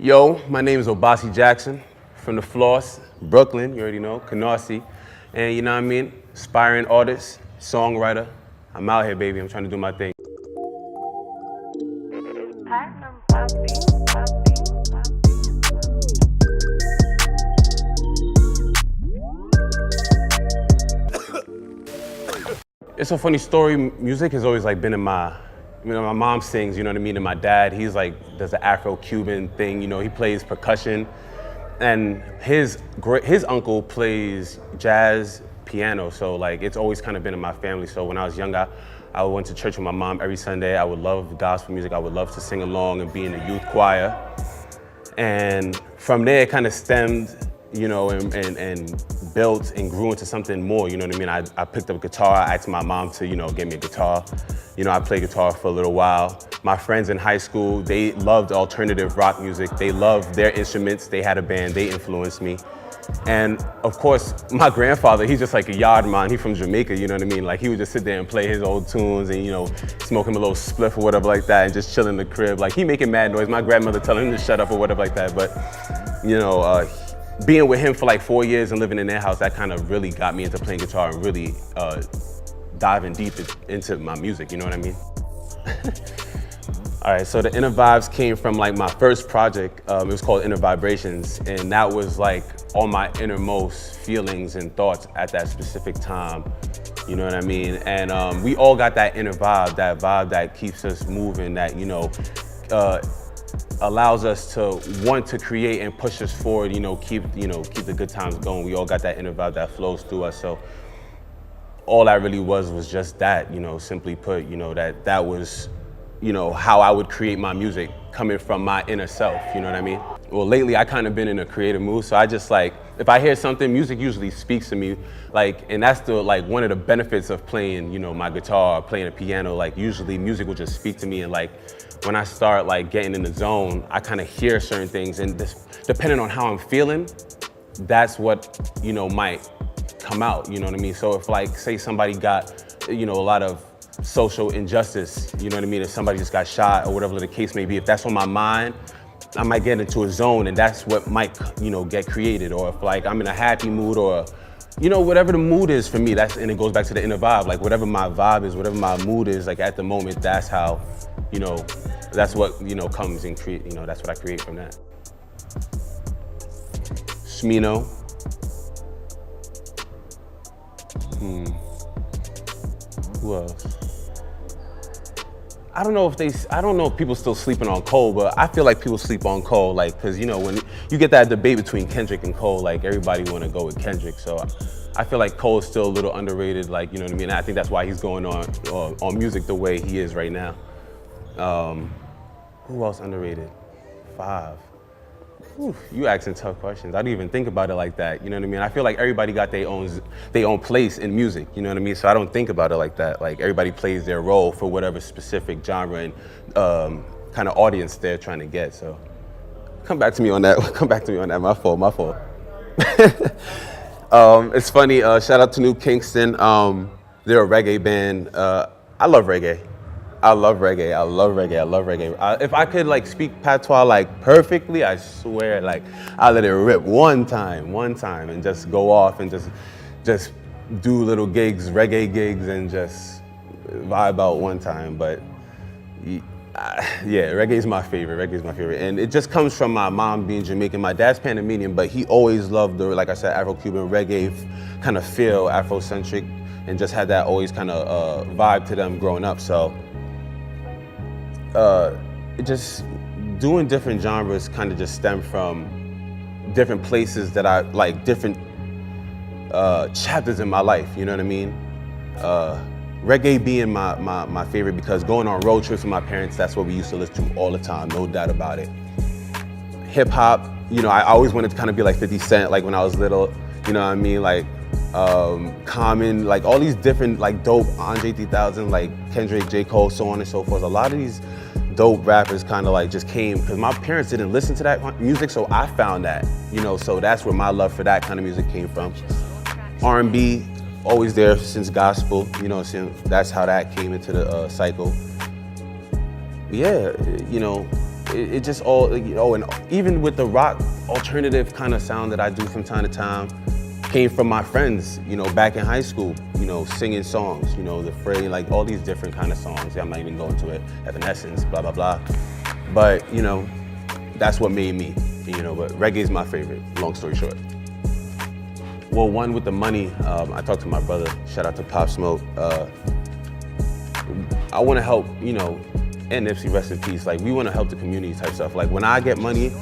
Yo, my name is Obasi Jackson from the Floss, Brooklyn, you already know, Canarsie. And you know what I mean? Aspiring artist, songwriter. I'm out here, baby. I'm trying to do my thing. It's a funny story. Music has always like been in my, my mom sings, you know what I mean? And my dad, he's like, does the Afro-Cuban thing, you know, he plays percussion. And his uncle plays jazz piano, so like it's always kind of been in my family. So when I was younger, I went to church with my mom every Sunday. I would love gospel music. I would love to sing along and be in the youth choir. And from there, it kind of stemmed, you know, and built and grew into something more, you know what I mean? I picked up guitar. I asked my mom to, you know, get me a guitar. You know, I played guitar for a little while. My friends in high school, they loved alternative rock music. They loved their instruments. They had a band. They influenced me. And of course, my grandfather, he's just like a yard man. He's from Jamaica, you know what I mean? Like he would just sit there and play his old tunes and, you know, smoke him a little spliff or whatever like that and just chill in the crib. Like he making mad noise. My grandmother telling him to shut up or whatever like that. But, you know, being with him for like 4 years and living in their house, that kind of really got me into playing guitar and really diving deep into my music, you know what I mean? All right, so the Inner Vibes came from like my first project. It was called Inner Vibrations, and that was like all my innermost feelings and thoughts at that specific time, you know what I mean? And we all got that inner vibe that keeps us moving, that, you know, allows us to want to create and push us forward, you know, keep the good times going. We all got that inner vibe that flows through us. So all that really was just that, you know, simply put, you know, that was, you know, how I would create my music, coming from my inner self, you know what I mean? Well, lately I kind of been in a creative mood, so I just like, if I hear something, music usually speaks to me, like, and that's the, like, one of the benefits of playing, you know, my guitar, or playing a piano, like, usually music will just speak to me, and like, when I start like getting in the zone, I kind of hear certain things, and depending on how I'm feeling, that's what, you know, might come out, you know what I mean? So if like, say somebody got, you know, a lot of social injustice, you know what I mean? If somebody just got shot or whatever the case may be, if that's on my mind, I might get into a zone and that's what might, you know, get created. Or if like I'm in a happy mood or, you know, whatever the mood is for me, and it goes back to the inner vibe, like whatever my vibe is, whatever my mood is, like at the moment, that's how, you know, that's what, you know, comes and create, you know, that's what I create from that. Smino. Who else? I don't know if people still sleeping on Cole, but I feel like people sleep on Cole, like, cause you know, when you get that debate between Kendrick and Cole, like everybody wanna go with Kendrick. So I feel like Cole is still a little underrated, like, you know what I mean? I think that's why he's going on music the way he is right now. Who else underrated? 5. Whew, you asking tough questions. I didn't even think about it like that, you know what I mean? I feel like everybody got their own place in music, you know what I mean? So I don't think about it like that. Like everybody plays their role for whatever specific genre and kind of audience they're trying to get. So come back to me on that. Come back to me on that. My fault. It's funny. Shout out to New Kingston. They're a reggae band. I love reggae. I love reggae. If I could like speak patois like perfectly, I swear, like I let it rip one time, and just go off and just do little gigs, reggae gigs, and just vibe out one time. But yeah, reggae is my favorite. And it just comes from my mom being Jamaican. My dad's Panamanian, but he always loved the, like I said, Afro-Cuban reggae kind of feel, Afrocentric, and just had that always kind of vibe to them growing up. So. Just doing different genres kind of just stem from different places that I like, different chapters in my life, you know what I mean? Reggae being my favorite because going on road trips with my parents, that's what we used to listen to all the time, no doubt about it. Hip hop, you know, I always wanted to kind of be like 50 Cent, like when I was little, you know what I mean? Like Common, like all these different like dope Andre 3000, like Kendrick, J. Cole, so on and so forth. A lot of these dope rappers kind of like just came because my parents didn't listen to that music, so I found that, you know, so that's where my love for that kind of music came from. R&B, always there since gospel, you know, that's how that came into the cycle. Yeah, you know, it just all, you know, and even with the rock alternative kind of sound that I do from time to time, came from my friends, you know, back in high school, you know, singing songs, you know, The Fray, like all these different kind of songs. I'm not even going to it, Evanescence, blah, blah, blah. But, you know, that's what made me, you know, but reggae is my favorite, long story short. Well, one, with the money, I talked to my brother, shout out to Pop Smoke. I want to help, you know, and Nipsey, rest in peace. Like, we want to help the community type stuff. Like, when I get money,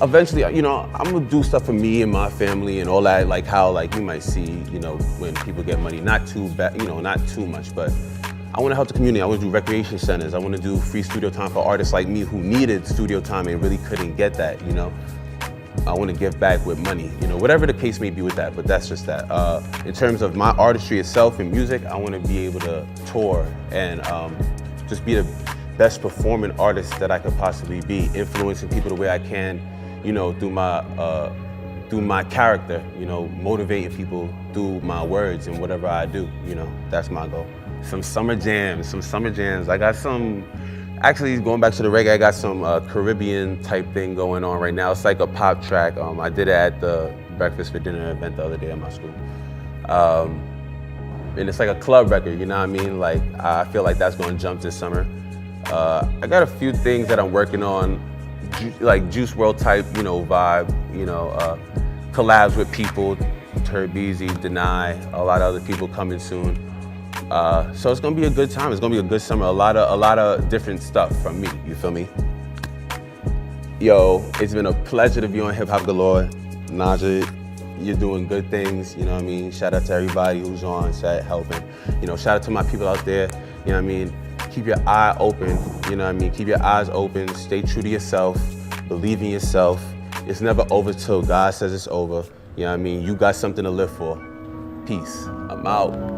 eventually, you know, I'm gonna do stuff for me and my family and all that, like how, like, you might see, you know, when people get money, not too bad, you know, not too much, but I want to help the community. I want to do recreation centers. I want to do free studio time for artists like me who needed studio time and really couldn't get that, you know. I want to give back with money, you know, whatever the case may be with that, but that's just that. In terms of my artistry itself and music, I want to be able to tour and just be the best performing artist that I could possibly be, influencing people the way I can, you know, through my character, you know, motivating people through my words and whatever I do, you know, that's my goal. Some summer jams. I got some, actually going back to the reggae, I got some Caribbean type thing going on right now. It's like a pop track. I did it at the Breakfast for Dinner event the other day at my school. And it's like a club record, you know what I mean? Like, I feel like that's gonna jump this summer. I got a few things that I'm working on, like Juice WRLD type, you know, vibe, you know, collabs with people, Turbeezy, Deny, a lot of other people coming soon. So it's gonna be a good time. It's gonna be a good summer. A lot of different stuff from me. You feel me? Yo, it's been a pleasure to be on Hip Hop Galore. Naja, you're doing good things. You know what I mean? Shout out to everybody who's on set helping. You know, shout out to my people out there. You know what I mean? Keep your eye open. You know what I mean? Keep your eyes open. Stay true to yourself. Believe in yourself. It's never over till God says it's over. You know what I mean? You got something to live for. Peace. I'm out.